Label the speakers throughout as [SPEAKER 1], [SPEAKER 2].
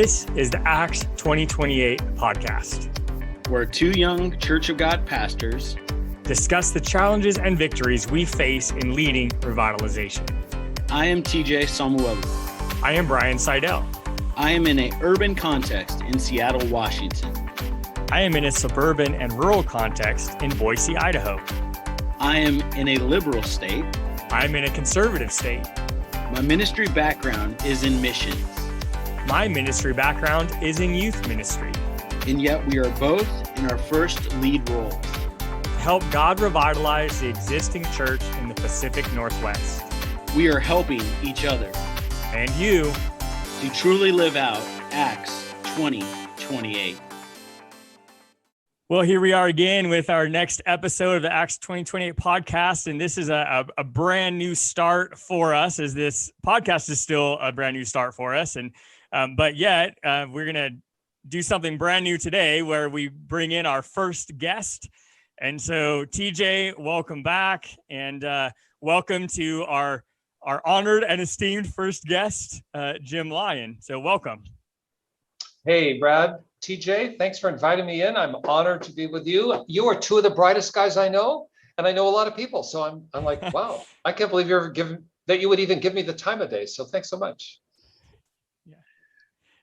[SPEAKER 1] This is the Acts 2028 podcast,
[SPEAKER 2] where two young Church of God pastors
[SPEAKER 1] discuss the challenges and victories we face in leading revitalization.
[SPEAKER 2] I am TJ Samuel.
[SPEAKER 1] I am Brian Seidel.
[SPEAKER 2] I am in an urban context in Seattle, Washington.
[SPEAKER 1] I am in a suburban and rural context in Boise, Idaho.
[SPEAKER 2] I am in a liberal state.
[SPEAKER 1] I am in a conservative state.
[SPEAKER 2] My ministry background is in missions.
[SPEAKER 1] My ministry background is in youth ministry.
[SPEAKER 2] And yet we are both in our first lead roles.
[SPEAKER 1] To help God revitalize the existing church in the Pacific Northwest.
[SPEAKER 2] We are helping each other.
[SPEAKER 1] And you.
[SPEAKER 2] To truly live out Acts 2028.
[SPEAKER 1] Well, here we are again with our next episode of the Acts 2028 podcast. And this is a brand new start for us, as this podcast is still a brand new start for us. But yet we're going to do something brand new today where we bring in our first guest. And so TJ, welcome back, and welcome to our honored and esteemed first guest, Jim Lyon. So welcome.
[SPEAKER 3] Hey, Brad, TJ, thanks for inviting me in. I'm honored to be with you. You are two of the brightest guys I know, and I know a lot of people. So I'm like, wow, I can't believe that you would even give me the time of day. So thanks so much.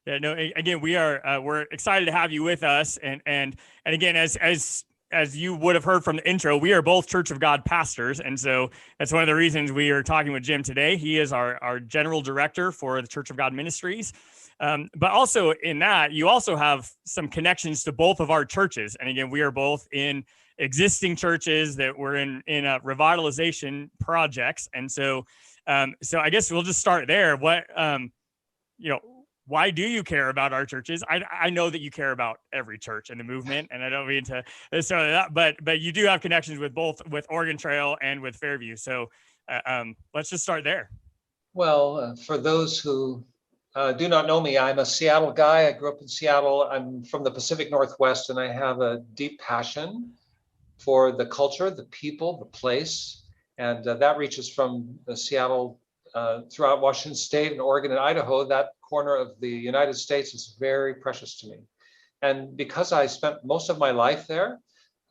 [SPEAKER 1] Yeah, no, again, we're excited to have you with us. And again, as you would have heard from the intro, we are both Church of God pastors. And so that's one of the reasons we are talking with Jim today. He is our general director for the Church of God Ministries. But also in that, you also have some connections to both of our churches. And again, we are both in existing churches that we're in revitalization projects. And so I guess we'll just start there. Why do you care about our churches? I know that you care about every church in the movement, and I don't mean to start that, but you do have connections with both, with Oregon Trail and with Fairview. So let's just start there.
[SPEAKER 3] Well, for those who do not know me, I'm a Seattle guy. I grew up in Seattle. I'm from the Pacific Northwest, and I have a deep passion for the culture, the people, the place, and that reaches from Seattle throughout Washington State and Oregon and Idaho. That corner of the United States is very precious to me. And because I spent most of my life there,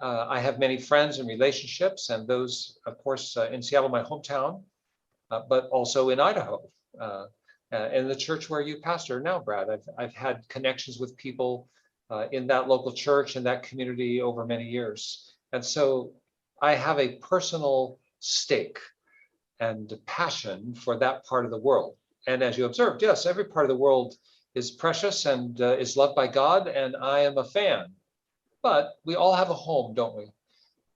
[SPEAKER 3] I have many friends and relationships, and those, of course, in Seattle, my hometown, but also in Idaho, in the church where you pastor now, Brad. I've had connections with people in that local church and that community over many years. And so I have a personal stake and passion for that part of the world. And as you observed, yes, every part of the world is precious and is loved by God, and I am a fan. But we all have a home, don't we?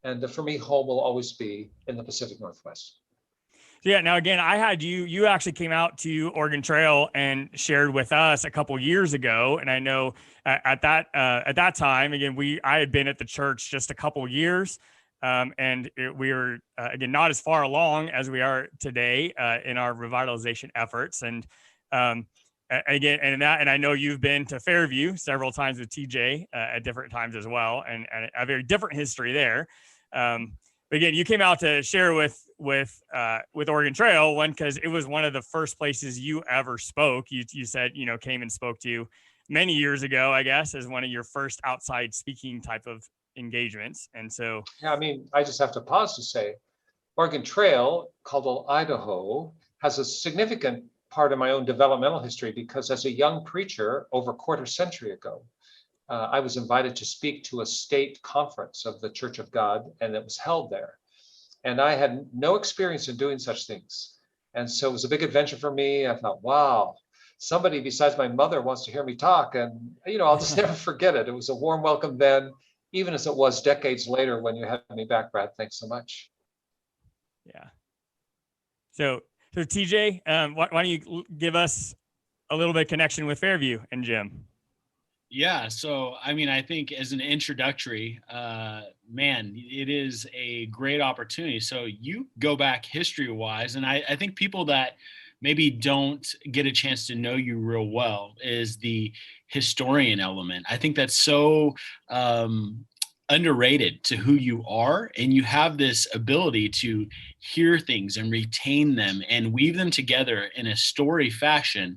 [SPEAKER 3] And for me, home will always be in the Pacific Northwest.
[SPEAKER 1] Yeah. Now, again, I had you actually came out to Oregon Trail and shared with us a couple years ago. And I know at that time, again, I had been at the church just a couple years. We were, again, not as far along as we are today in our revitalization efforts. And again, and I know you've been to Fairview several times with TJ at different times as well, and a very different history there. But again, you came out to share with Oregon Trail, one, because it was one of the first places you ever spoke. You said, came and spoke to many years ago, I guess, as one of your first outside speaking type of engagements. And so
[SPEAKER 3] yeah, I just have to pause to say Oregon Trail, Caldwell, Idaho, has a significant part of my own developmental history, because as a young preacher over a quarter century ago, I was invited to speak to a state conference of the Church of God, and it was held there. And I had no experience in doing such things. And so it was a big adventure for me. I thought, wow, somebody besides my mother wants to hear me talk. And, I'll just never forget it. It was a warm welcome then, even as it was decades later when you had me back, Brad. Thanks so much.
[SPEAKER 1] Yeah. So TJ, why don't you give us a little bit of connection with Fairview and Jim?
[SPEAKER 2] Yeah. So, I think as an introductory, it is a great opportunity. So you go back history-wise, and I think people that maybe don't get a chance to know you real well is the historian element. I think that's so underrated to who you are, and you have this ability to hear things and retain them and weave them together in a story fashion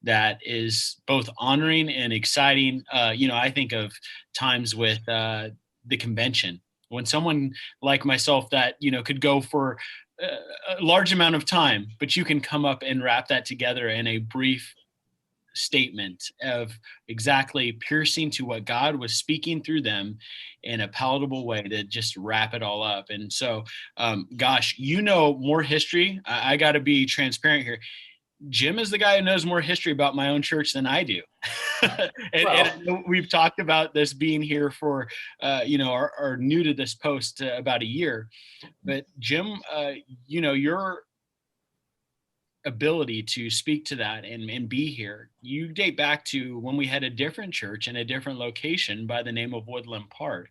[SPEAKER 2] that is both honoring and exciting. I think of times with the convention when someone like myself that, could go for a large amount of time, but you can come up and wrap that together in a brief statement of exactly piercing to what God was speaking through them in a palatable way to just wrap it all up. And so, gosh, more history. I got to be transparent here. Jim is the guy who knows more history about my own church than I do. and we've talked about this being here for, are new to this post about a year. But Jim, your ability to speak to that and be here, you date back to when we had a different church in a different location by the name of Woodland Park.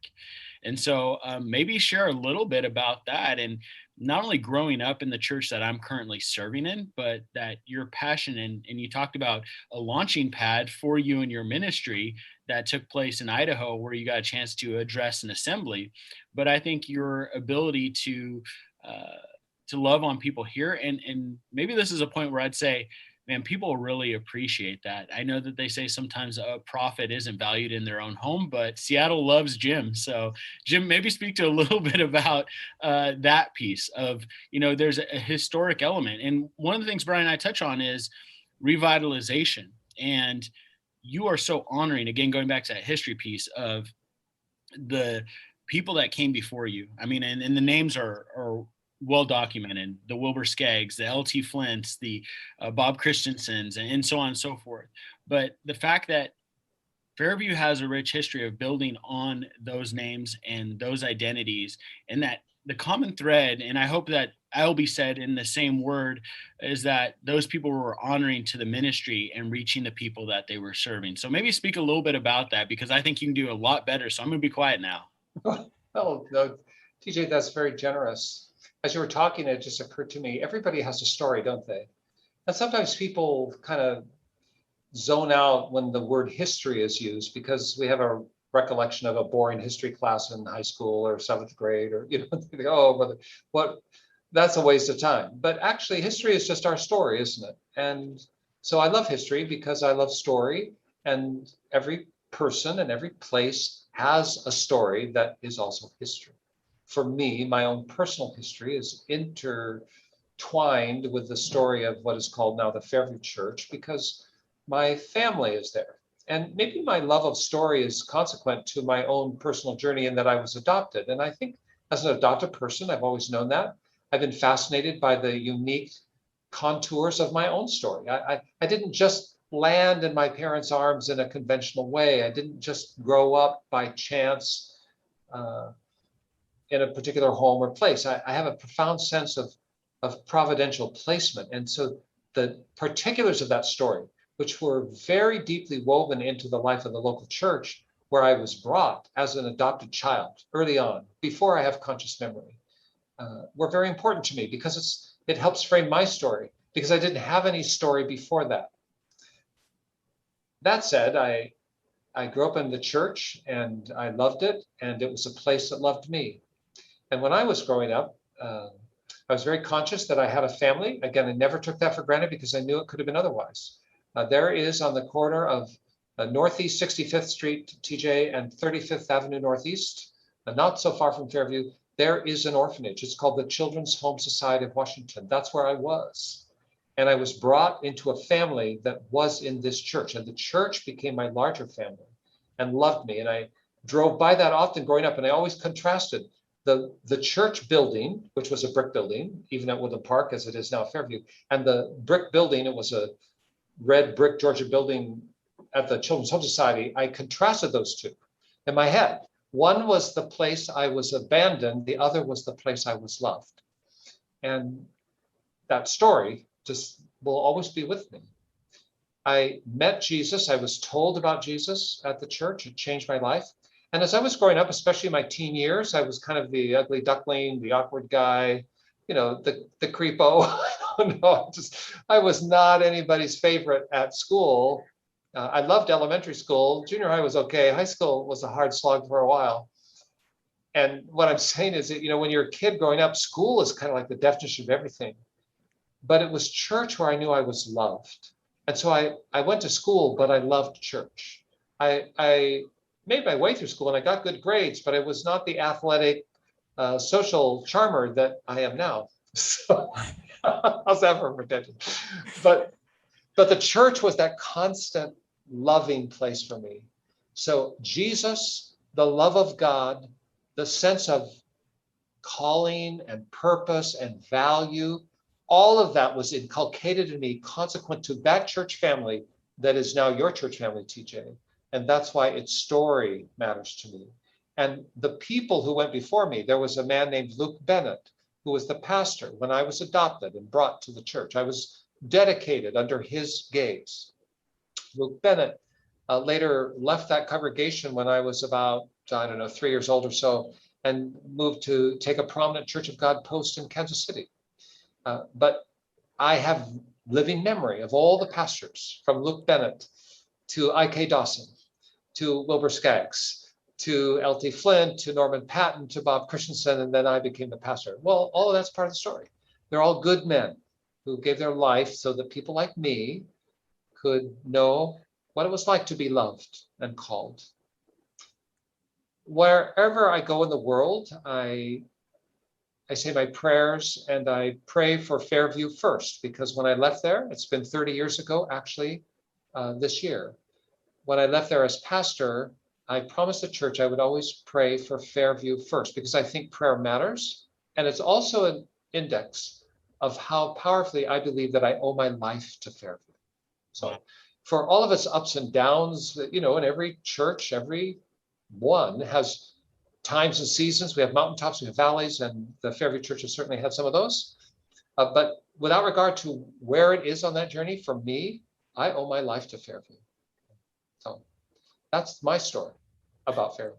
[SPEAKER 2] And so maybe share a little bit about that, and not only growing up in the church that I'm currently serving in, but that your passion and you talked about a launching pad for you and your ministry that took place in Idaho, where you got a chance to address an assembly. But I think your ability to love on people here, and maybe this is a point where I'd say, man, people really appreciate that. I know that they say sometimes a prophet isn't valued in their own home, but Seattle loves Jim. So Jim, maybe speak to a little bit about that piece of, there's a historic element. And one of the things Brian and I touch on is revitalization. And you are so honoring, again, going back to that history piece of the people that came before you. I mean, and the names are well documented, the Wilbur Skaggs, the L.T. Flints, the Bob Christensens, and so on and so forth. But the fact that Fairview has a rich history of building on those names and those identities, and that the common thread, and I hope that I'll be said in the same word, is that those people were honoring to the ministry and reaching the people that they were serving. So maybe speak a little bit about that, because I think you can do a lot better. So I'm going to be quiet now.
[SPEAKER 3] Well, no, TJ, that's very generous. As you were talking, it just occurred to me, everybody has a story, don't they? And sometimes people kind of zone out when the word history is used, because we have a recollection of a boring history class in high school or seventh grade, or, think, oh, what, that's a waste of time. But actually, history is just our story, isn't it? And so I love history because I love story, and every person and every place has a story that is also history. For me, my own personal history is intertwined with the story of what is called now the Fairview Church, because my family is there. And maybe my love of story is consequent to my own personal journey in that I was adopted. And I think as an adopted person, I've always known that. I've been fascinated by the unique contours of my own story. I didn't just land in my parents' arms in a conventional way. I didn't just grow up by chance in a particular home or place. I have a profound sense of providential placement. And so the particulars of that story, which were very deeply woven into the life of the local church where I was brought as an adopted child early on, before I have conscious memory, were very important to me, because it helps frame my story, because I didn't have any story before that. That said, I grew up in the church and I loved it, and it was a place that loved me. And when I was growing up, I was very conscious that I had a family. Again, I never took that for granted, because I knew it could have been otherwise. There is on the corner of Northeast 65th Street, TJ, and 35th Avenue Northeast, not so far from Fairview, there is an orphanage. It's called the Children's Home Society of Washington. That's where I was. And I was brought into a family that was in this church, and the church became my larger family and loved me. And I drove by that often growing up, and I always contrasted the church building, which was a brick building, even at Woodland Park as it is now Fairview, and the brick building, it was a red brick Georgia building at the Children's Home Society. I contrasted those two in my head. One was the place I was abandoned, the other was the place I was loved. And that story just will always be with me. I met Jesus. I was told about Jesus at the church. It changed my life. And as I was growing up, especially in my teen years, I was kind of the ugly duckling, the awkward guy, the creepo. I don't know. I was not anybody's favorite at school. I loved elementary school. Junior high was okay. High school was a hard slog for a while. And what I'm saying is that, when you're a kid growing up, school is kind of like the definition of everything. But it was church where I knew I was loved. And so I went to school, but I loved church. I made my way through school and I got good grades, but I was not the athletic, social charmer that I am now. So how's that for pretension? But the church was that constant loving place for me. So Jesus, the love of God, the sense of calling and purpose and value, all of that was inculcated in me consequent to that church family that is now your church family, TJ. And that's why its story matters to me. And the people who went before me, there was a man named Luke Bennett, who was the pastor when I was adopted and brought to the church. I was dedicated under his gaze. Luke Bennett later left that congregation when I was about, I don't know, 3 years old or so, and moved to take a prominent Church of God post in Kansas City. But I have living memory of all the pastors, from Luke Bennett to I.K. Dawson, to Wilbur Skaggs, to L.T. Flint, to Norman Patton, to Bob Christensen, and then I became the pastor. Well, all of that's part of the story. They're all good men who gave their life so that people like me could know what it was like to be loved and called. Wherever I go in the world, I say my prayers and I pray for Fairview first, because when I left there, it's been 30 years ago, actually, this year. When I left there as pastor, I promised the church I would always pray for Fairview first, because I think prayer matters. And it's also an index of how powerfully I believe that I owe my life to Fairview. So for all of its ups and downs, in every church, every one has times and seasons. We have mountaintops, we have valleys, and the Fairview Church has certainly had some of those. But without regard to where it is on that journey, for me, I owe my life to Fairview. So that's my story about Fairview.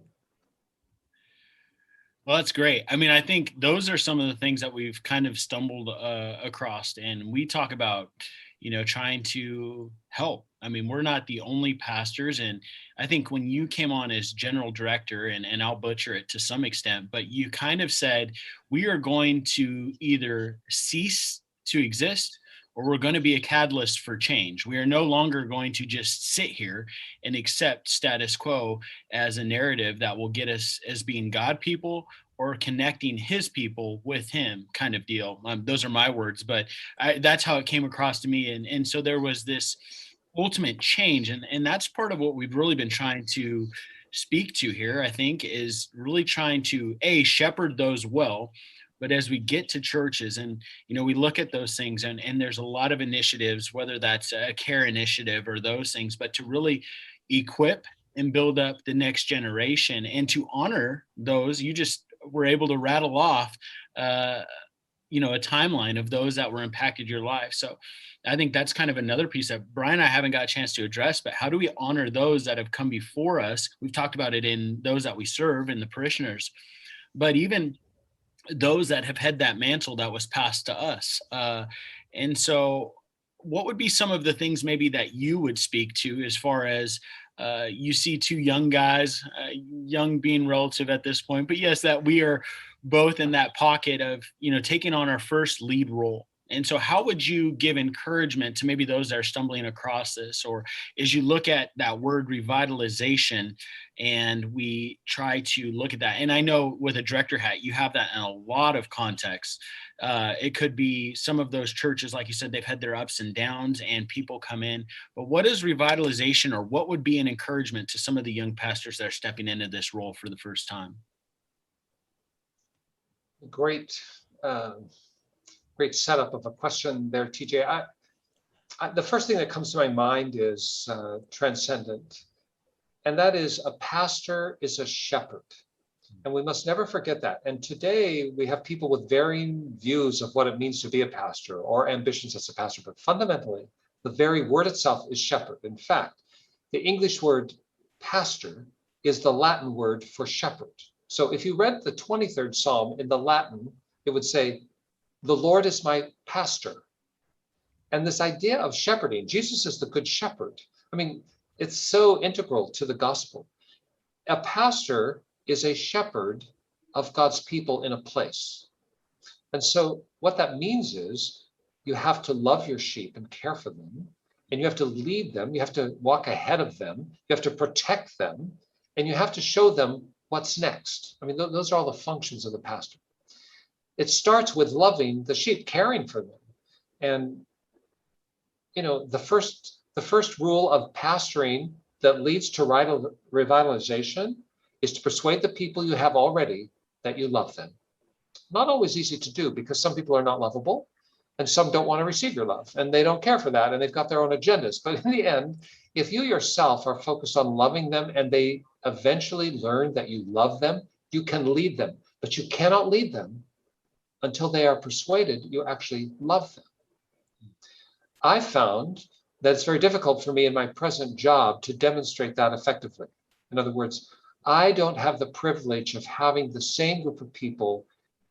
[SPEAKER 2] Well, that's great. I mean, I think those are some of the things that we've kind of stumbled across, and we talk about, trying to help. I mean, we're not the only pastors. And I think when you came on as general director, and I'll butcher it to some extent, but you kind of said, we are going to either cease to exist or we're going to be a catalyst for change. We are no longer going to just sit here and accept status quo as a narrative that will get us as being God people or connecting his people with him kind of deal. Those are my words, but that's how it came across to me. And so there was this ultimate change. And that's part of what we've really been trying to speak to here, I think, is really trying to shepherd those well. But as we get to churches and, we look at those things and there's a lot of initiatives, whether that's a care initiative or those things, but to really equip and build up the next generation and to honor those, you just were able to rattle off, a timeline of those that were impacted your life. So I think that's kind of another piece that Brian and I haven't got a chance to address, but how do we honor those that have come before us? We've talked about it in those that we serve and the parishioners, but even those that have had that mantle that was passed to us. And so what would be some of the things maybe that you would speak to as far as you see two young guys, young being relative at this point, but yes, that we are both in that pocket of, taking on our first lead role. And so how would you give encouragement to maybe those that are stumbling across this, or as you look at that word revitalization and we try to look at that? And I know with a director hat, you have that in a lot of contexts. It could be some of those churches, like you said, they've had their ups and downs and people come in, but what is revitalization, or what would be an encouragement to some of the young pastors that are stepping into this role for the first time?
[SPEAKER 3] Great setup of a question there, TJ. The first thing that comes to my mind is transcendent, and that is a pastor is a shepherd. And we must never forget that. And today we have people with varying views of what it means to be a pastor or ambitions as a pastor, but fundamentally, the very word itself is shepherd. In fact, the English word pastor is the Latin word for shepherd. So if you read the 23rd Psalm in the Latin, it would say, "The Lord is my pastor." And this idea of shepherding, Jesus is the good shepherd. I mean, it's so integral to the gospel. A pastor is a shepherd of God's people in a place. And so what that means is you have to love your sheep and care for them. and you have to lead them. You have to walk ahead of them. You have to protect them, and you have to show them what's next. I mean, those are all the functions of the pastor. It starts with loving the sheep, caring for them. And, the first rule of pastoring that leads to revitalization is to persuade the people you have already that you love them. Not always easy to do, because some people are not lovable and some don't want to receive your love, and they don't care for that, and they've got their own agendas. But in the end, if you yourself are focused on loving them and they eventually learn that you love them, you can lead them. But you cannot lead them until they are persuaded you actually love them. I found that it's very difficult for me in my present job to demonstrate that effectively. In other words, I don't have the privilege of having the same group of people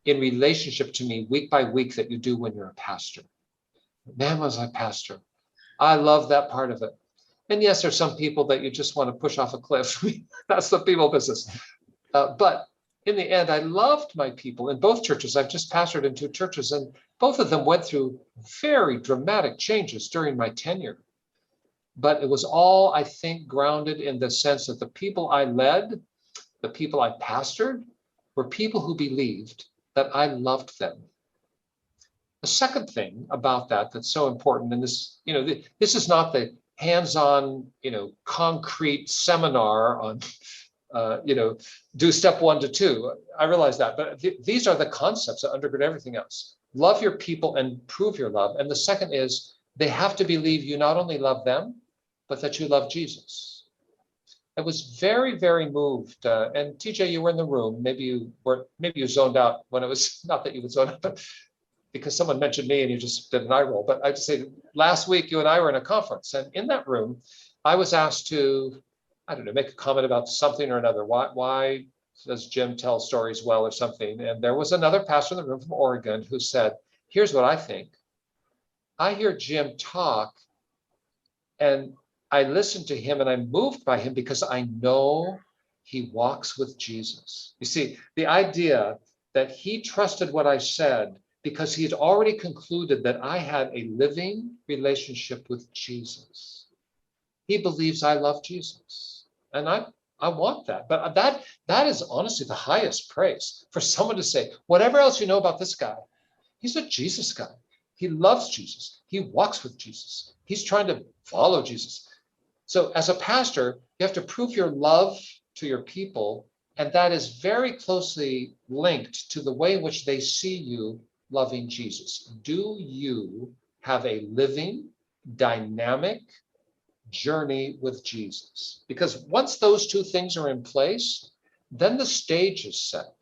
[SPEAKER 3] in relationship to me week by week that you do when you're a pastor. Man, was I pastor. I love that part of it. And yes, there's some people that you just want to push off a cliff. That's the people business. But in the end, I loved my people in both churches. I've just pastored in 2 churches, and both of them went through very dramatic changes during my tenure. But it was all, I think, grounded in the sense that the people I led, the people I pastored, were people who believed that I loved them. The second thing about that that's so important, and this, this is not the hands-on, concrete seminar on, do step 1 to 2. I realize that, but these are the concepts that undergird everything else. Love your people and prove your love. And the second is they have to believe you not only love them, but that you love Jesus. I was very, very moved. And TJ, you were in the room. Maybe you zoned out when it was, not that you would zone out, but because someone mentioned me and you just did an eye roll. But I just say, last week you and I were in a conference, and in that room, I was asked to, make a comment about something or another. Why does Jim tell stories well or something? And there was another pastor in the room from Oregon who said, here's what I think. I hear Jim talk, and I listen to him, and I'm moved by him because I know he walks with Jesus. You see, the idea that he trusted what I said because he had already concluded that I had a living relationship with Jesus. He believes I love Jesus. And I want that. But that is honestly the highest praise, for someone to say, whatever else you know about this guy, he's a Jesus guy. He loves Jesus. He walks with Jesus. He's trying to follow Jesus. So as a pastor, you have to prove your love to your people, and that is very closely linked to the way in which they see you loving Jesus. Do you have a living, dynamic journey with Jesus? Because once those 2 things are in place, then the stage is set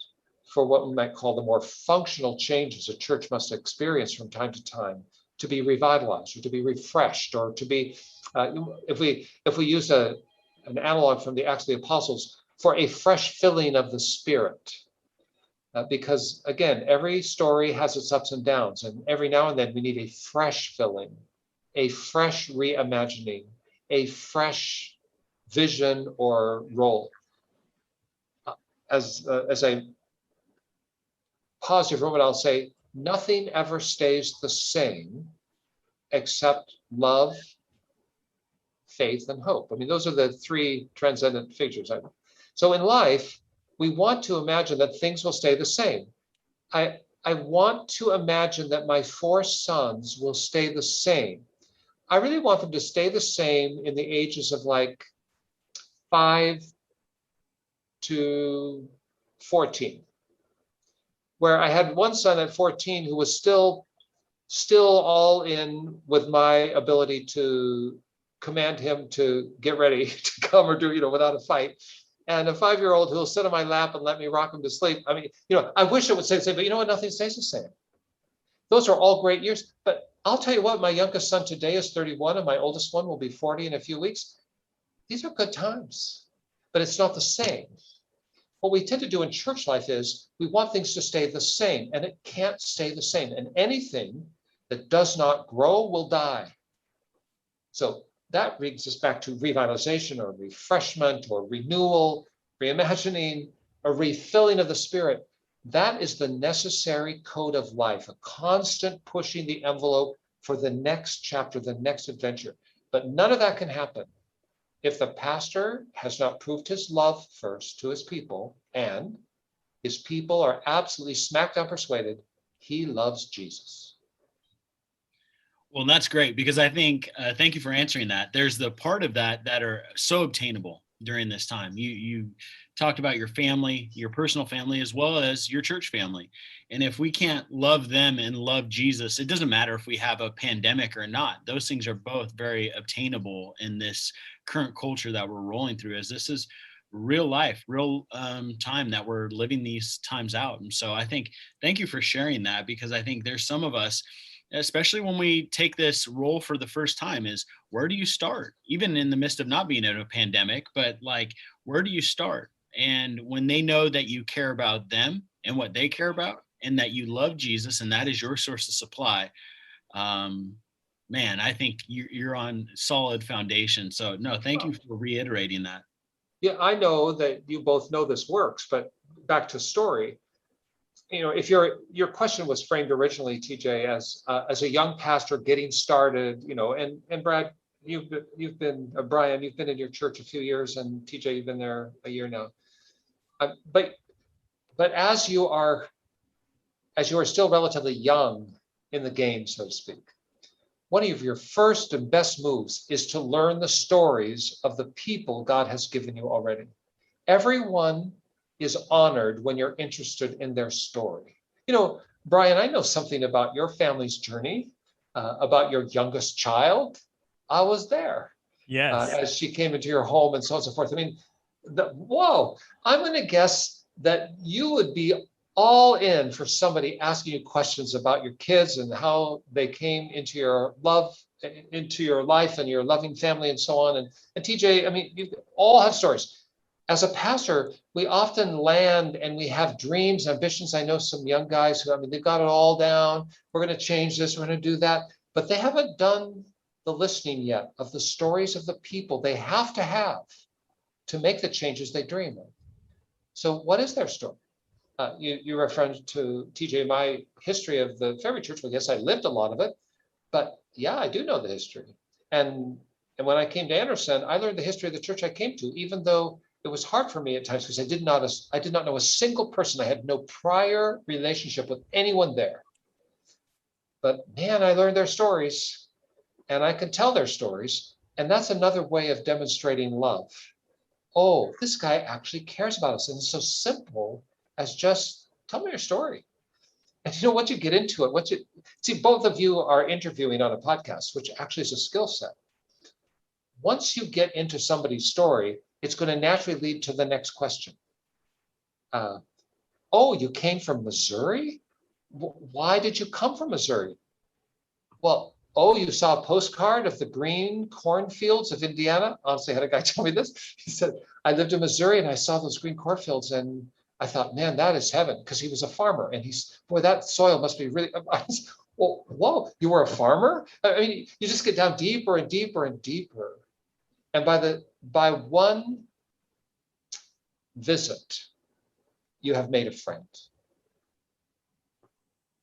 [SPEAKER 3] for what we might call the more functional changes a church must experience from time to time to be revitalized or to be refreshed, or to be, if we use an analog from the Acts of the Apostles, for a fresh filling of the Spirit. Because again, every story has its ups and downs, and every now and then we need a fresh filling, a fresh reimagining, a fresh vision or role. As I pause here for a moment, I'll say, nothing ever stays the same except love, faith, and hope. I mean, those are the 3 transcendent figures. So in life, we want to imagine that things will stay the same. I want to imagine that my 4 sons will stay the same. I really want them to stay the same in the ages of like 5 to 14, where I had one son at 14 who was still all in with my ability to command him to get ready to come or do, without a fight. And a 5-year-old who'll sit on my lap and let me rock him to sleep. I mean, I wish it would stay the same, but you know what? Nothing stays the same. Those are all great years. But I'll tell you what, my youngest son today is 31, and my oldest one will be 40 in a few weeks. These are good times, but it's not the same. What we tend to do in church life is we want things to stay the same, and it can't stay the same. And anything that does not grow will die. So that brings us back to revitalization or refreshment or renewal, reimagining, a refilling of the Spirit. That is the necessary code of life, a constant pushing the envelope for the next chapter, the next adventure. But none of that can happen if the pastor has not proved his love first to his people, and his people are absolutely smack down persuaded he loves Jesus.
[SPEAKER 2] Well, that's great, because I think, thank you for answering that. There's the part of that are so obtainable during this time. You talked about your family, your personal family, as well as your church family. And if we can't love them and love Jesus, it doesn't matter if we have a pandemic or not. Those things are both very obtainable in this current culture that we're rolling through, as this is real life, real time that we're living these times out. And so I think, thank you for sharing that, because I think there's some of us, especially when we take this role for the first time, is where do you start? Even in the midst of not being in a pandemic, but like, where do you start? And when they know that you care about them and what they care about, and that you love Jesus, and that is your source of supply, man, I think you're on solid foundation. So no, thank you for reiterating that.
[SPEAKER 3] Yeah, I know that you both know this works, but back to story. If your question was framed originally, TJ, as a young pastor getting started, and Brad, you've been Brian, you've been in your church a few years, and TJ, you've been there a year now. But as you are still relatively young in the game, so to speak, one of your first and best moves is to learn the stories of the people God has given you already. Everyone is honored when you're interested in their story. Brian, I know something about your family's journey, about your youngest child. I was there.
[SPEAKER 1] Yes.
[SPEAKER 3] As she came into your home and so on and so forth. I mean, whoa, I'm going to guess that you would be all in for somebody asking you questions about your kids and how they came into your life and your loving family and so on. And TJ, I mean, you all have stories. As a pastor, we often land and we have dreams, ambitions. I know some young guys who, they've got it all down. We're going to change this, we're going to do that. But they haven't done the listening yet of the stories of the people they have to make the changes they dream of. So what is their story? You referred to, TJ, my history of the Fairview Church. Well, yes, I lived a lot of it. But yeah, I do know the history. And when I came to Anderson, I learned the history of the church I came to, even though it was hard for me at times because I did not know a single person. I had no prior relationship with anyone there. But man, I learned their stories, and I can tell their stories. And that's another way of demonstrating love. Oh, this guy actually cares about us. And it's so simple as just tell me your story. And once you get into it, see, both of you are interviewing on a podcast, which actually is a skill set. Once you get into somebody's story, it's going to naturally lead to the next question. Oh, you came from Missouri? Why did you come from Missouri? Well, you saw a postcard of the green cornfields of Indiana? Honestly, I had a guy tell me this. He said, I lived in Missouri and I saw those green cornfields and I thought, man, that is heaven, because he was a farmer. And boy, that soil must be really, well, whoa, you were a farmer? I mean, you just get down deeper and deeper and deeper. And by one visit, you have made a friend.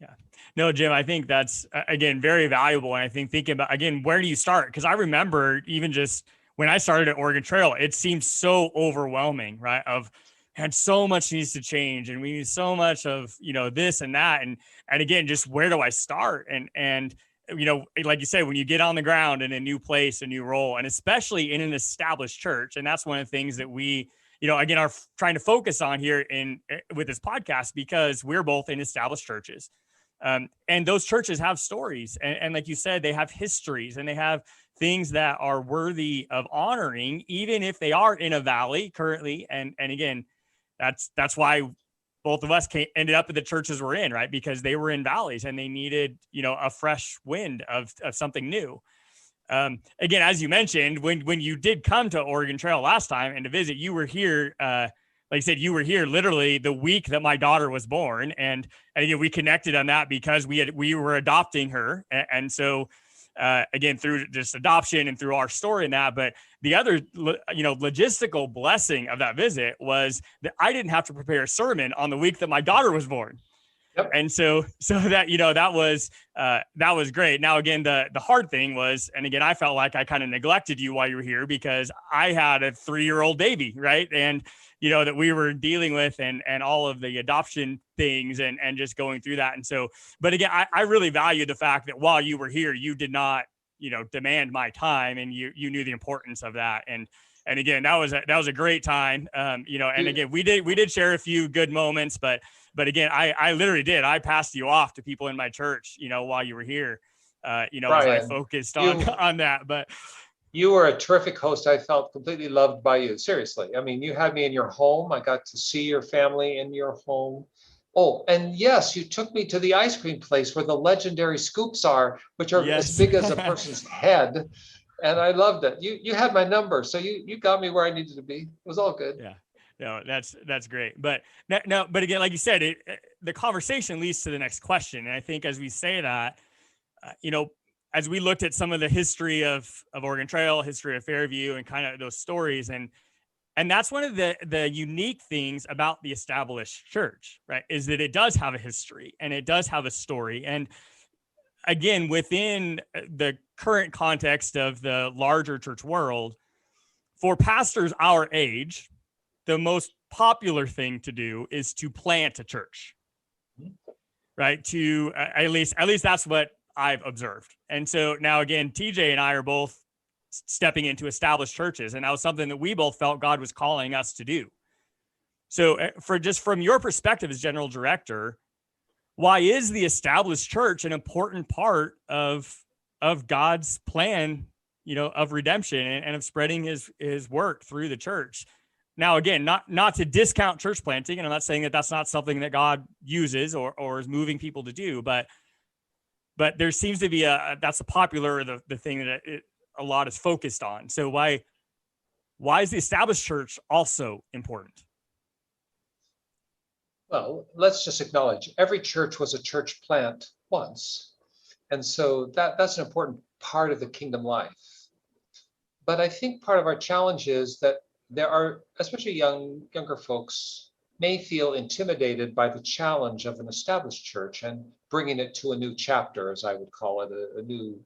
[SPEAKER 1] Yeah. No, Jim, I think that's, again, very valuable. And I think thinking about, again, where do you start? Because I remember even just when I started at Oregon Trail, it seemed so overwhelming, right? And so much needs to change, and we need so much of, this and that. And again, just where do I start? And like you said, when you get on the ground in a new place, a new role, and especially in an established church, and that's one of the things that we, again, are trying to focus on here with this podcast, because we're both in established churches. And those churches have stories. And like you said, they have histories and they have things that are worthy of honoring, even if they are in a valley currently. And again, that's why both of us ended up at the churches we're in, right? Because they were in valleys and they needed, a fresh wind of something new. Again, as you mentioned, when you did come to Oregon Trail last time and to visit, you were here, like I said, you were here literally the week that my daughter was born. And again, we connected on that because we were adopting her. And so, again, through just adoption and through our story and that, but the other, logistical blessing of that visit was that I didn't have to prepare a sermon on the week that my daughter was born.
[SPEAKER 3] Yep.
[SPEAKER 1] And so that, that was great. Now, again, the hard thing was, and again, I felt like I kind of neglected you while you were here because I had a 3-year-old baby, right? And, that we were dealing with and all of the adoption things and just going through that. And so, but again, I really valued the fact that while you were here, you did not, demand my time, and you knew the importance of that. And again, that was a great time. And again, we did share a few good moments, but again, I literally did. I passed you off to people in my church, while you were here, as I focused on that. But
[SPEAKER 3] you were a terrific host. I felt completely loved by you. Seriously. I mean, you had me in your home. I got to see your family in your home. Oh, and yes, you took me to the ice cream place where the legendary scoops are, which are as big as a person's head. And I loved it. You had my number, so you got me where I needed to be. It was all good.
[SPEAKER 1] Yeah. No, that's great. But no, but again, like you said, the conversation leads to the next question. And I think as we say that, as we looked at some of the history of Oregon Trail, history of Fairview, and kind of those stories, and that's one of the unique things about the established church, right? Is that it does have a history and it does have a story. And again, within the current context of the larger church world, for pastors our age, the most popular thing to do is to plant a church, right? To at least that's what I've observed. And so now again, TJ and I are both stepping into established churches, and that was something that we both felt God was calling us to do. So for just from your perspective as general director, why is the established church an important part of God's plan, of redemption and of spreading his work through the church? Now, again, not to discount church planting, and I'm not saying that that's not something that God uses or is moving people to do, but there seems to be that's a popular, the thing that a lot is focused on. So why is the established church also important?
[SPEAKER 3] Well, let's just acknowledge every church was a church plant once. And so that's an important part of the kingdom life. But I think part of our challenge is that there are, especially younger folks, may feel intimidated by the challenge of an established church and bringing it to a new chapter, as I would call it, a new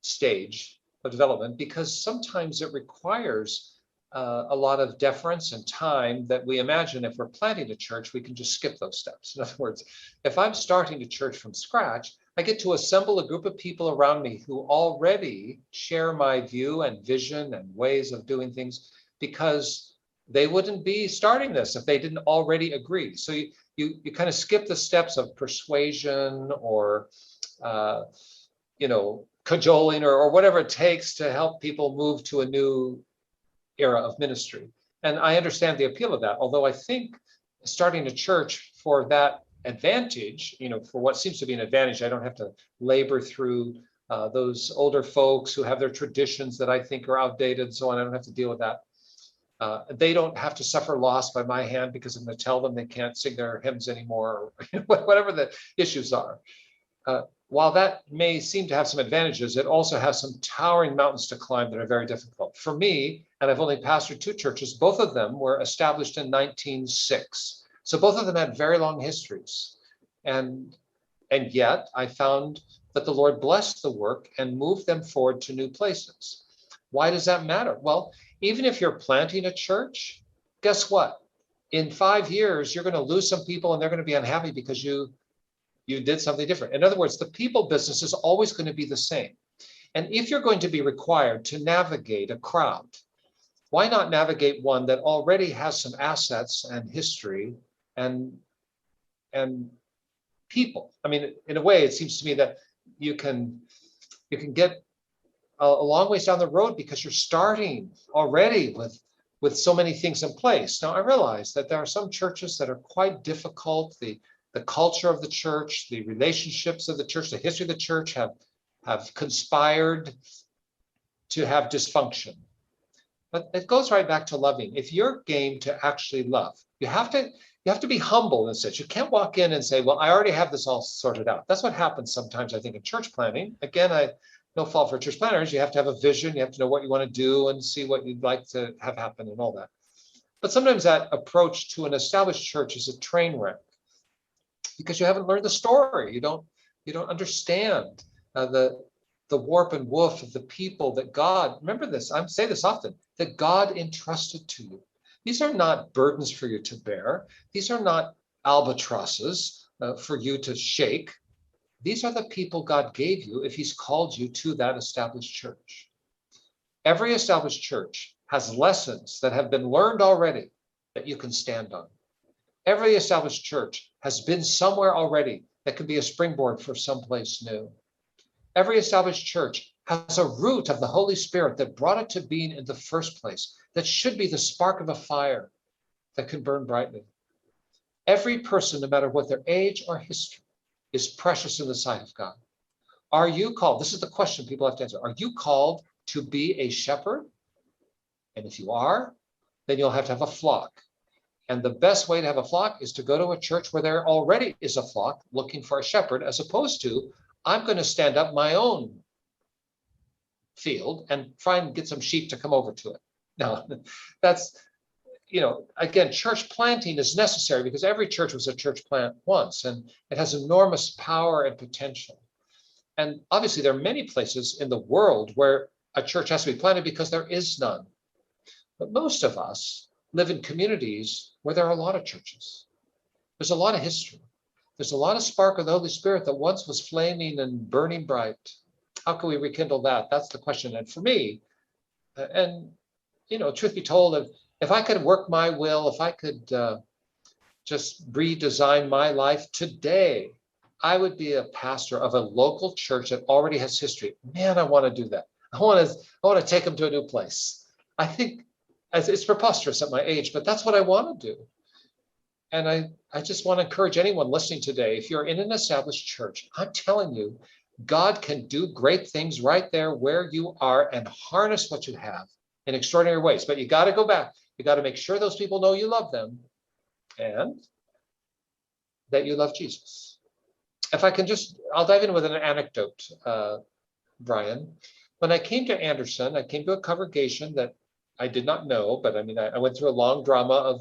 [SPEAKER 3] stage of development, because sometimes it requires a lot of deference and time that we imagine if we're planting a church, we can just skip those steps. In other words, if I'm starting a church from scratch, I get to assemble a group of people around me who already share my view and vision and ways of doing things, because they wouldn't be starting this if they didn't already agree. So you kind of skip the steps of persuasion or cajoling or whatever it takes to help people move to a new era of ministry. And I understand the appeal of that, although I think starting a church for that advantage, for what seems to be an advantage, I don't have to labor through those older folks who have their traditions that I think are outdated and so on. I don't have to deal with that. They don't have to suffer loss by my hand because I'm going to tell them they can't sing their hymns anymore, or whatever the issues are. While that may seem to have some advantages, it also has some towering mountains to climb that are very difficult. For me, and I've only pastored 2 churches, both of them were established in 1906. So both of them had very long histories. And yet I found that the Lord blessed the work and moved them forward to new places. Why does that matter? Well, even if you're planting a church, guess what? In 5 years, you're going to lose some people and they're going to be unhappy because you did something different. In other words, the people business is always going to be the same. And if you're going to be required to navigate a crowd, why not navigate one that already has some assets and history and people? I mean, in a way, it seems to me that you can get a long ways down the road because you're starting already with so many things in place. Now, I realize that there are some churches that are quite difficult. The culture of the church, the relationships of the church, the history of the church have conspired to have dysfunction. But it goes right back to loving. If you're game to actually love, you have to be humble in a sense. You can't walk in and say, well, I already have this all sorted out. That's what happens sometimes, I think, in church planning. Again, no fault for church planners. You have to have a vision. You have to know what you want to do and see what you'd like to have happen and all that. But sometimes that approach to an established church is a train wreck. because you haven't learned the story. You don't understand the warp and woof of the people that God, remember this, I say this often, that God entrusted to you. These are not burdens for you to bear. These are not albatrosses for you to shake. These are the people God gave you if he's called you to that established church. Every established church has lessons that have been learned already that you can stand on. Every established church has been somewhere already that can be a springboard for someplace new. Every established church has a root of the Holy Spirit that brought it to being in the first place, that should be the spark of a fire that can burn brightly. Every person, no matter what their age or history, is precious in the sight of God. Are you called? This is the question people have to answer. Are you called to be a shepherd? And if you are, then you'll have to have a flock. And the best way to have a flock is to go to a church where there already is a flock looking for a shepherd, as opposed to, I'm going to stand up my own field and try and get some sheep to come over to it. Now, that's, again, church planting is necessary because every church was a church plant once, and it has enormous power and potential. And obviously, there are many places in the world where a church has to be planted because there is none. But most of us live in communities where there are a lot of churches. There's a lot of history. There's a lot of spark of the Holy Spirit that once was flaming and burning bright. How can we rekindle that? That's the question. And for me, truth be told, if I could work my will, if I could just redesign my life today, I would be a pastor of a local church that already has history. Man, I want to do that. I want to take them to a new place. I think it's preposterous at my age, but that's what I want to do. And I just want to encourage anyone listening today, if you're in an established church, I'm telling you, God can do great things right there where you are and harness what you have in extraordinary ways. But you got to go back. You got to make sure those people know you love them and that you love Jesus. If I can I'll dive in with an anecdote, Brian. When I came to Anderson, I came to a congregation that I did not know, but I went through a long drama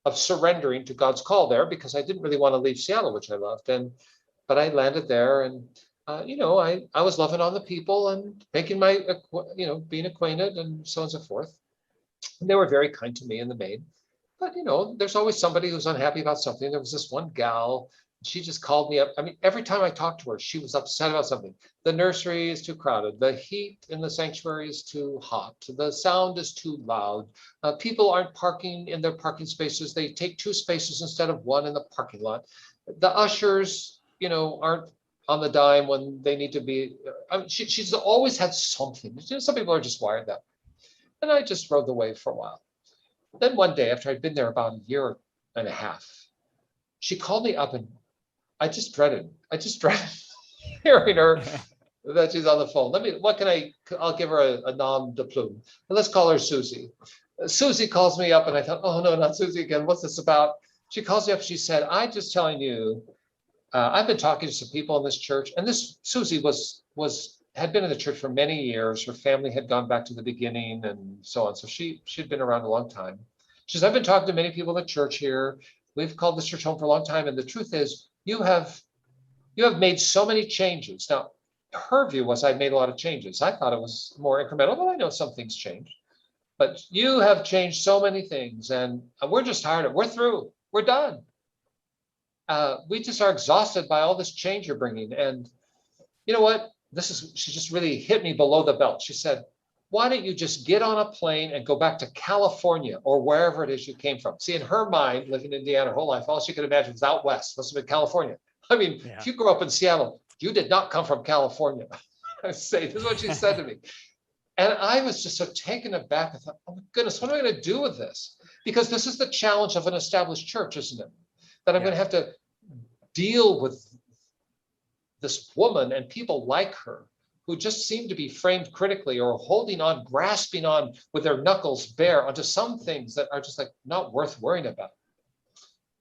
[SPEAKER 3] of surrendering to God's call there because I didn't really want to leave Seattle, which I loved. But I landed there, and I was loving on the people and making being acquainted and so on and so forth. And they were very kind to me in the main. But there's always somebody who's unhappy about something. There was this one gal. She just called me up. Every time I talked to her, she was upset about something. The nursery is too crowded. The heat in the sanctuary is too hot. The sound is too loud. People aren't parking in their parking spaces. They take 2 spaces instead of 1 in the parking lot. The ushers, aren't on the dime when they need to be. She's always had something. Some people are just wired that way. And I just rode the wave for a while. Then one day, after I'd been there about a year and a half, she called me up, and I just dreaded hearing her that she's on the phone. I'll give her a nom de plume. And let's call her Susie. Susie calls me up, and I thought, oh no, not Susie again. What's this about? She calls me up. She said, I'm just telling you, I've been talking to some people in this church, and this Susie had been in the church for many years. Her family had gone back to the beginning and so on. So she'd been around a long time. She says, I've been talking to many people in the church here. We've called this church home for a long time. And the truth is, you have made so many changes. Now, her view was I'd made a lot of changes. I thought it was more incremental, but I know some things changed. But you have changed so many things, and we're just tired of it. We're through. We're done. We just are exhausted by all this change you're bringing. And you know what? She just really hit me below the belt. She said, why don't you just get on a plane and go back to California or wherever it is you came from? See, in her mind, living in Indiana her whole life, all she could imagine was out west. Must have been California. If you grew up in Seattle, you did not come from California. I say, this is what she said to me. And I was just so taken aback. I thought, oh my goodness, what am I going to do with this? Because this is the challenge of an established church, isn't it? That I'm going to have to deal with this woman and people like her who just seem to be framed critically or holding on, grasping on with their knuckles bare onto some things that are just like not worth worrying about.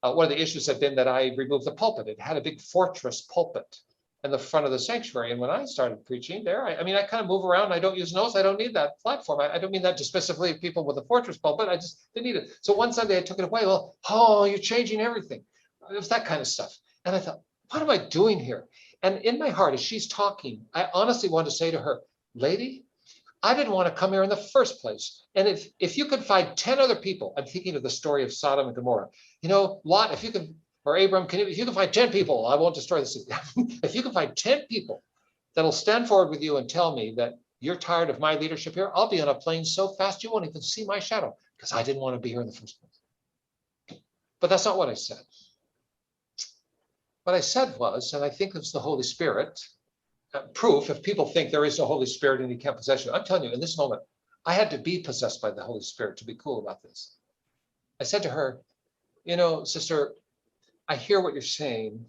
[SPEAKER 3] One of the issues had been that I removed the pulpit. It had a big fortress pulpit in the front of the sanctuary. And when I started preaching there, I kind of move around. I don't use notes. I don't need that platform. I don't mean that to specifically people with a fortress pulpit. I just didn't need it. So one Sunday I took it away. Well, you're changing everything. It was that kind of stuff. And I thought, what am I doing here? And in my heart, as she's talking, I honestly want to say to her, lady, I didn't want to come here in the first place. And if you could find 10 other people, I'm thinking of the story of Sodom and Gomorrah, Lot, if you can, or Abram, if you can find 10 people, I won't destroy the city. If you can find 10 people that'll stand forward with you and tell me that you're tired of my leadership here, I'll be on a plane so fast you won't even see my shadow, because I didn't want to be here in the first place. But that's not what I said. What I said was, and I think it's the Holy Spirit, proof, if people think there is a Holy Spirit and he can't possess you, I'm telling you, in this moment, I had to be possessed by the Holy Spirit to be cool about this. I said to her, sister, I hear what you're saying.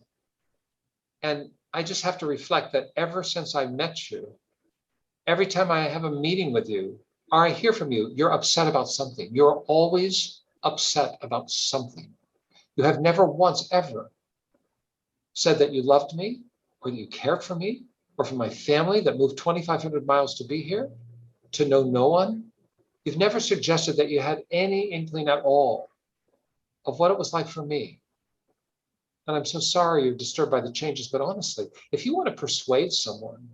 [SPEAKER 3] And I just have to reflect that ever since I met you, every time I have a meeting with you, or I hear from you, you're upset about something. You're always upset about something. You have never once ever said that you loved me, or that you cared for me, or for my family that moved 2,500 miles to be here, to know no one. You've never suggested that you had any inkling at all of what it was like for me. And I'm so sorry you're disturbed by the changes, but honestly, if you want to persuade someone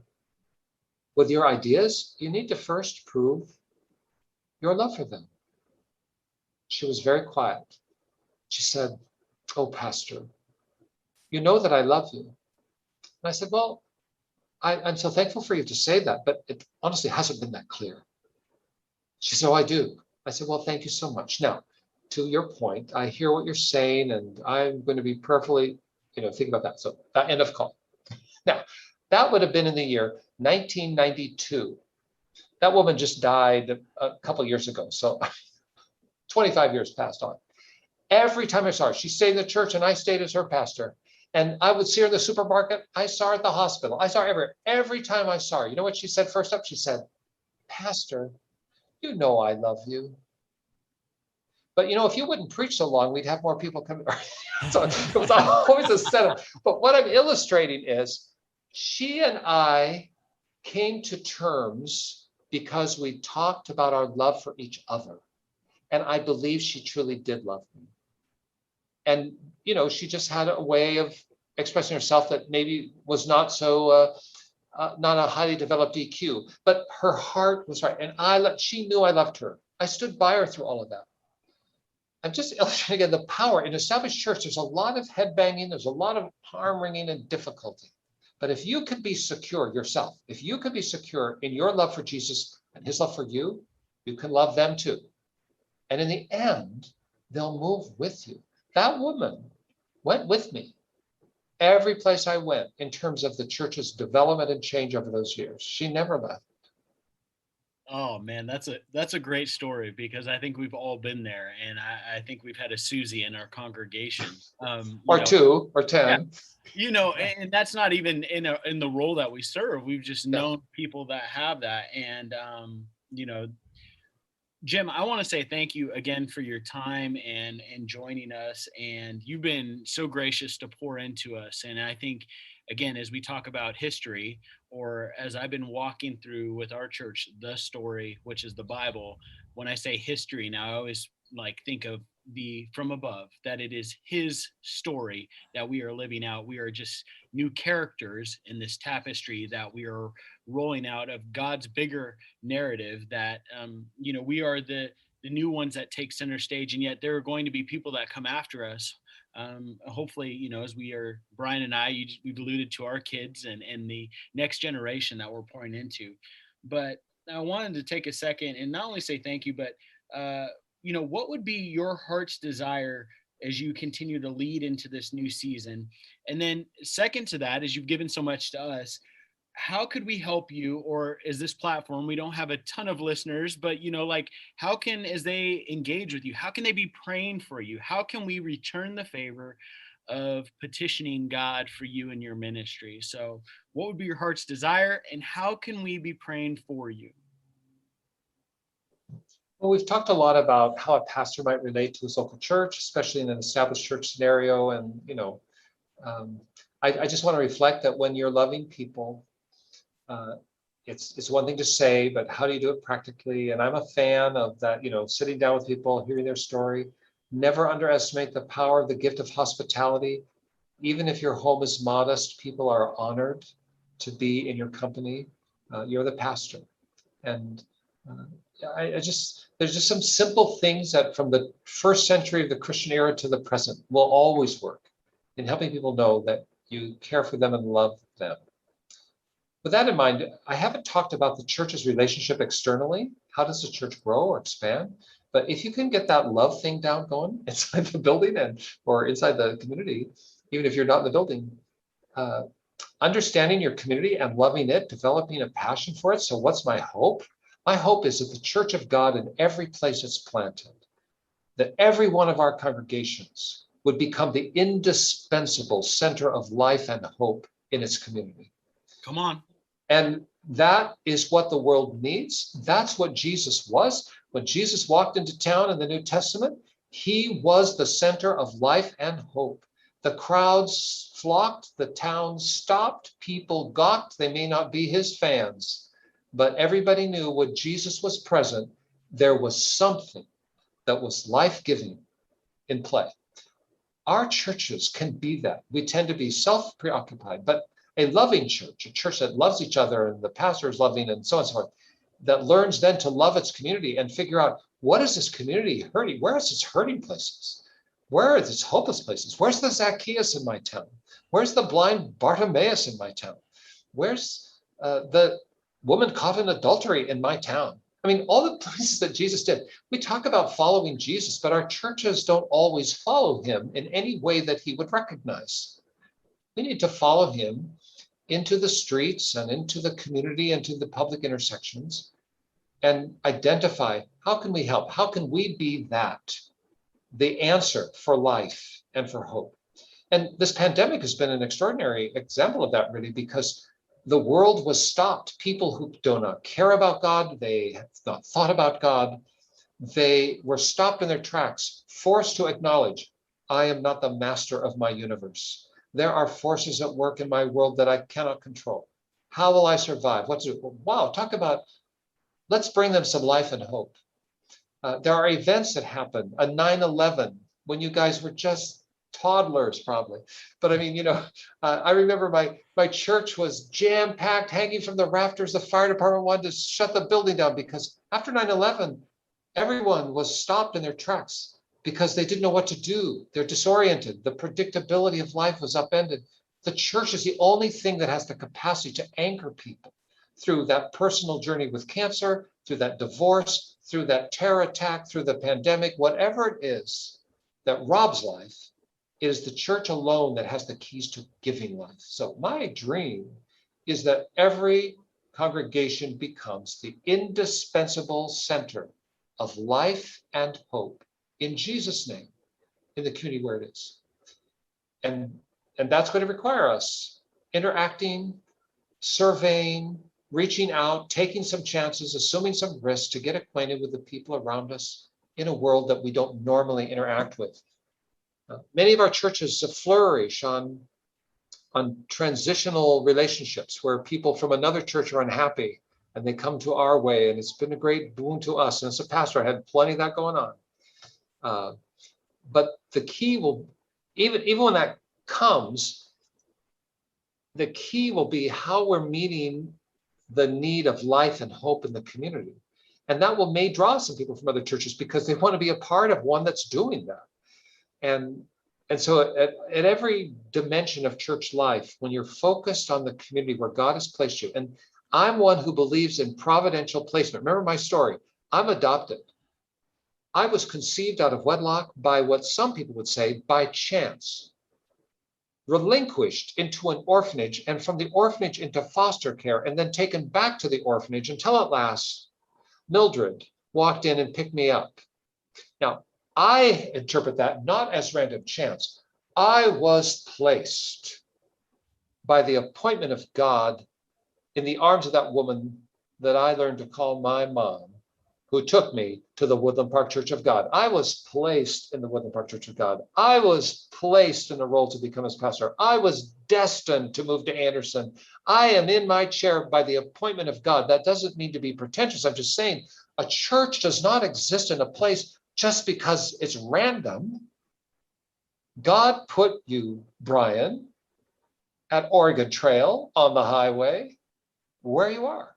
[SPEAKER 3] with your ideas, you need to first prove your love for them. She was very quiet. She said, oh, Pastor, you know that I love you. And I said, well, I'm so thankful for you to say that, but it honestly hasn't been that clear. She said, oh, I do. I said, well, thank you so much. Now, to your point, I hear what you're saying, and I'm going to be prayerfully, think about that. So that end of call. Now, that would have been in the year 1992. That woman just died a couple of years ago. So 25 years passed on. Every time I saw her, she stayed in the church and I stayed as her pastor. And I would see her in the supermarket. I saw her at the hospital. I saw her everywhere. Every time I saw her, you know what she said first up? She said, Pastor, you know I love you. But if you wouldn't preach so long, we'd have more people coming. So it was always a setup. But what I'm illustrating is she and I came to terms because we talked about our love for each other. And I believe she truly did love me. And, she just had a way of expressing herself that maybe was not so, not a highly developed EQ, but her heart was right. And she knew I loved her. I stood by her through all of that. I'm just illustrating again the power in established church. There's a lot of head banging. There's a lot of arm wringing and difficulty. But if you could be secure yourself, if you could be secure in your love for Jesus and his love for you, you can love them too. And in the end, they'll move with you. That woman went with me every place I went in terms of the church's development and change over those years. She never left.
[SPEAKER 2] Oh man, that's a great story, because I think we've all been there, and I think we've had a Susie in our congregation,
[SPEAKER 3] or 2 or 10.
[SPEAKER 2] Yeah. And that's not even in the role that we serve. We've just known people that have that, and Jim, I want to say thank you again for your time and joining us. And you've been so gracious to pour into us. And I think, again, as we talk about history, or as I've been walking through with our church, the story, which is the Bible, when I say history now, I always think of the from above, that it is his story that we are living out. We are just new characters in this tapestry that we are rolling out of God's bigger narrative, that we are the new ones that take center stage, and yet there are going to be people that come after us. Hopefully, as we are, Brian and I, we've alluded to our kids and the next generation that we're pouring into. But I wanted to take a second and not only say thank you, but what would be your heart's desire as you continue to lead into this new season? And then second to that, as you've given so much to us, how could we help you? Or is this platform, we don't have a ton of listeners, but how can, as they engage with you, how can they be praying for you? How can we return the favor of petitioning God for you and your ministry? So what would be your heart's desire, and how can we be praying for you?
[SPEAKER 3] Well, we've talked a lot about how a pastor might relate to his local church, especially in an established church scenario. And, I just want to reflect that when you're loving people, it's one thing to say, but how do you do it practically? And I'm a fan of that, sitting down with people, hearing their story. Never underestimate the power of the gift of hospitality. Even if your home is modest, people are honored to be in your company. You're the pastor. And there's just some simple things that from the first century of the Christian era to the present will always work in helping people know that you care for them and love them. With that in mind, I haven't talked about the church's relationship externally. How does the church grow or expand? But if you can get that love thing down going inside the building or inside the community, even if you're not in the building, understanding your community and loving it, developing a passion for it. So what's my hope? My hope is that the church of God in every place it's planted, that every one of our congregations would become the indispensable center of life and hope in its community.
[SPEAKER 2] Come on.
[SPEAKER 3] And that is what the world needs. That's what Jesus was. When Jesus walked into town in the New Testament, he was the center of life and hope. The crowds flocked, the town stopped, people gawked. They may not be his fans, but everybody knew when Jesus was present, there was something that was life-giving in play. Our churches can be that. We tend to be self-preoccupied, but a loving church, a church that loves each other and the pastor is loving and so on and so forth, that learns then to love its community and figure out, what is this community hurting? Where is its hurting places? Where are its hopeless places? Where's the Zacchaeus in my town? Where's the blind Bartimaeus in my town? Where's the woman caught in adultery in my town? I mean, all the places that Jesus did. We talk about following Jesus, but our churches don't always follow him in any way that he would recognize. We need to follow him into the streets and into the community, into the public intersections, and identify, how can we help? How can we be that, the answer for life and for hope? And this pandemic has been an extraordinary example of that, really, because the world was stopped. People who do not care about God, they have not thought about God, they were stopped in their tracks, forced to acknowledge, I am not the master of my universe. There are forces at work in my world that I cannot control. How will I survive? What to do? Wow, talk about, let's bring them some life and hope. There are events that happen, a 9/11, when you guys were just toddlers probably. But I mean, I remember my church was jam-packed, hanging from the rafters. The fire department wanted to shut the building down because after 9/11, everyone was stopped in their tracks because they didn't know what to do. They're disoriented. The predictability of life was upended. The church is the only thing that has the capacity to anchor people through that personal journey with cancer, through that divorce, through that terror attack, through the pandemic, whatever it is that robs life. It is the church alone that has the keys to giving life. So my dream is that every congregation becomes the indispensable center of life and hope in Jesus' name, in the community where it is. And that's going to require us interacting, surveying, reaching out, taking some chances, assuming some risks to get acquainted with the people around us in a world that we don't normally interact with. Many of our churches flourish on transitional relationships where people from another church are unhappy and they come to our way, and it's been a great boon to us. And as a pastor, I had plenty of that going on. But the key will, even when that comes, the key will be how we're meeting the need of life and hope in the community. And that may draw some people from other churches because they want to be a part of one that's doing that. And so at every dimension of church life, when you're focused on the community where God has placed you, and I'm one who believes in providential placement. Remember my story. I'm adopted. I was conceived out of wedlock by what some people would say by chance, relinquished into an orphanage, and from the orphanage into foster care, and then taken back to the orphanage until at last Mildred walked in and picked me up. Now, I interpret that not as random chance. I was placed by the appointment of God in the arms of that woman that I learned to call my mom, who took me to the Woodland Park Church of God. I was placed in the Woodland Park Church of God. I was placed in the role to become his pastor. I was destined to move to Anderson. I am in my chair by the appointment of God. That doesn't mean to be pretentious. I'm just saying a church does not exist in a place just because it's random. God put you, Brian, at Oregon Trail on the highway, where you are.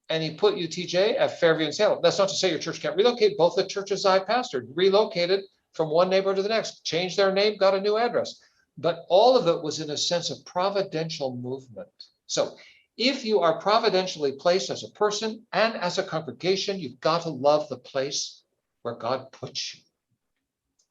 [SPEAKER 3] And he put you, TJ, at Fairview and Salem. That's not to say your church can't relocate. Both the churches I pastored relocated from one neighborhood to the next, changed their name, got a new address. But all of it was in a sense of providential movement. So if you are providentially placed as a person and as a congregation, you've got to love the place where God puts you.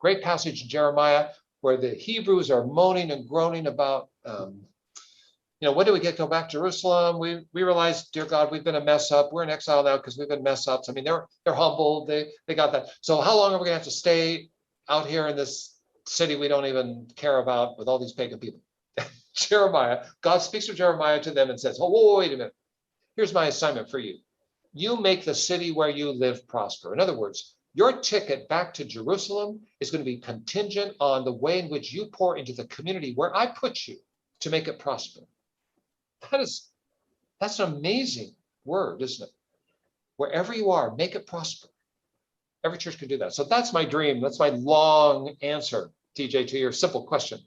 [SPEAKER 3] Great passage in Jeremiah where the Hebrews are moaning and groaning about, when do we go back to Jerusalem? We realize, dear God, we've been a mess up. We're in exile now because we've been mess ups. I mean, they're humbled. They got that. So how long are we going to have to stay out here in this city we don't even care about with all these pagan people? Jeremiah, God speaks to Jeremiah to them and says, oh, wait a minute. Here's my assignment for you. You make the city where you live prosper. In other words, your ticket back to Jerusalem is going to be contingent on the way in which you pour into the community where I put you to make it prosper. That's an amazing word, isn't it? Wherever you are, make it prosper. Every church can do that. So that's my dream. That's my long answer, TJ, to your simple question.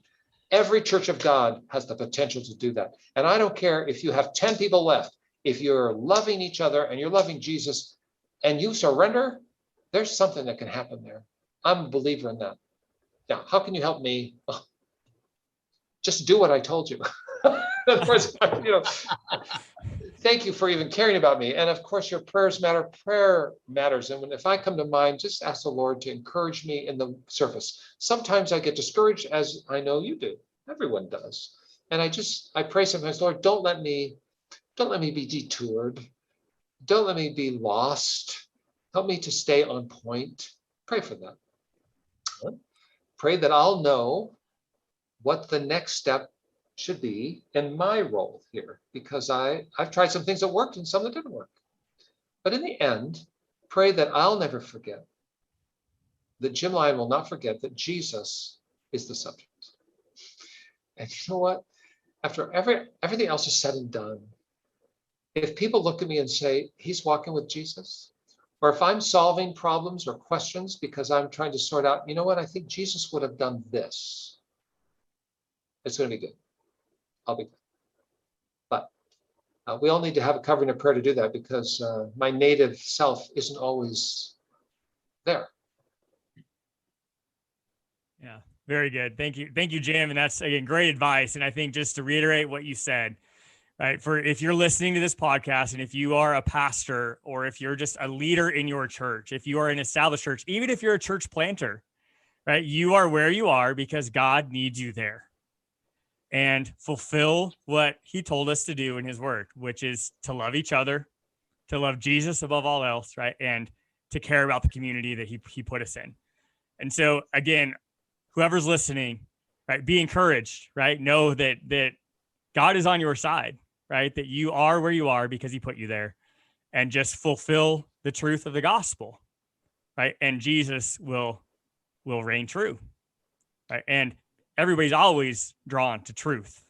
[SPEAKER 3] Every church of God has the potential to do that. And I don't care if you have 10 people left. If you're loving each other and you're loving Jesus and you surrender, there's something that can happen there. I'm a believer in that. Now, how can you help me? Just do what I told you. Of course, thank you for even caring about me. And of course, your prayers matter. Prayer matters. And if I come to mind, just ask the Lord to encourage me in the surface. Sometimes I get discouraged, as I know you do. Everyone does. And I pray sometimes, Lord, don't let me be detoured. Don't let me be lost. Help me to stay on point. Pray for that. Pray that I'll know what the next step should be in my role here, because I've tried some things that worked and some that didn't work. But in the end, pray that I'll never forget, that Jim Lyon will not forget that Jesus is the subject. And you know what? After everything else is said and done, if people look at me and say, he's walking with Jesus, or if I'm solving problems or questions because I'm trying to sort out, you know what, I think Jesus would have done this, it's going to be good. I'll be good. But we all need to have a covering of prayer to do that, because my native self isn't always there.
[SPEAKER 1] Yeah, very good. Thank you, Jim. And that's, again, great advice. And I think, just to reiterate what you said, right, for if you're listening to this podcast and if you are a pastor, or if you're just a leader in your church, if you are an established church, even if you're a church planter, right, you are where you are because God needs you there. And fulfill what he told us to do in his word, which is to love each other, to love Jesus above all else, right? And to care about the community that he put us in. And so, again, whoever's listening, right, be encouraged, right? Know that God is on your side, right? That you are where you are because he put you there, and just fulfill the truth of the gospel, right? And Jesus will reign true, right? And everybody's always drawn to truth.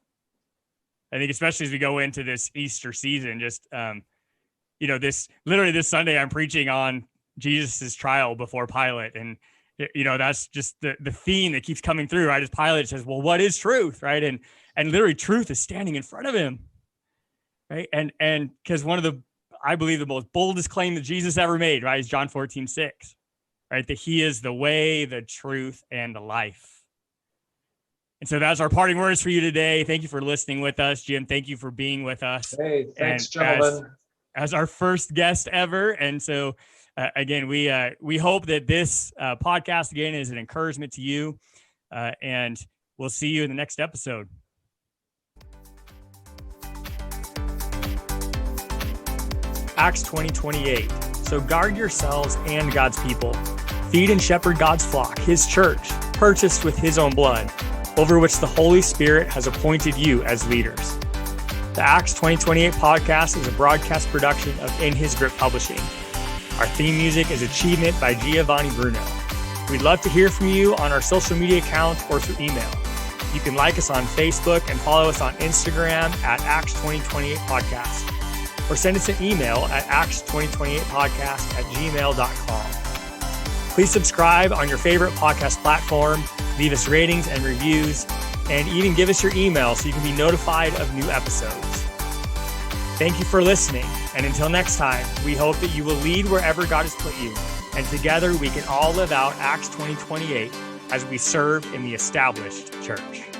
[SPEAKER 1] I think, especially as we go into this Easter season, just, this Sunday, I'm preaching on Jesus's trial before Pilate. And, that's just the theme that keeps coming through, right? As Pilate says, well, what is truth? Right. And literally truth is standing in front of him. Right. And because I believe the most boldest claim that Jesus ever made, right, is John 14:6, right? That he is the way, the truth, and the life. And so that's our parting words for you today. Thank you for listening with us. Jim, thank you for being with us.
[SPEAKER 3] Hey, thanks, gentlemen.
[SPEAKER 1] As our first guest ever. And so, again, we hope that this podcast, again, is an encouragement to you. And we'll see you in the next episode. Acts 20:28. So guard yourselves and God's people. Feed and shepherd God's flock, his church, purchased with his own blood, over which the Holy Spirit has appointed you as leaders. The Acts 2028 podcast is a broadcast production of In His Grip Publishing. Our theme music is Achievement by Giovanni Bruno. We'd love to hear from you on our social media accounts or through email. You can like us on Facebook and follow us on Instagram at Acts 2028 Podcast, or send us an email at acts2028podcast@gmail.com. Please subscribe on your favorite podcast platform Leave us ratings and reviews, and even give us your email so you can be notified of new episodes. Thank you for listening, and until next time, we hope that you will lead wherever God has put you, and together we can all live out Acts 20:28 as we serve in the established church.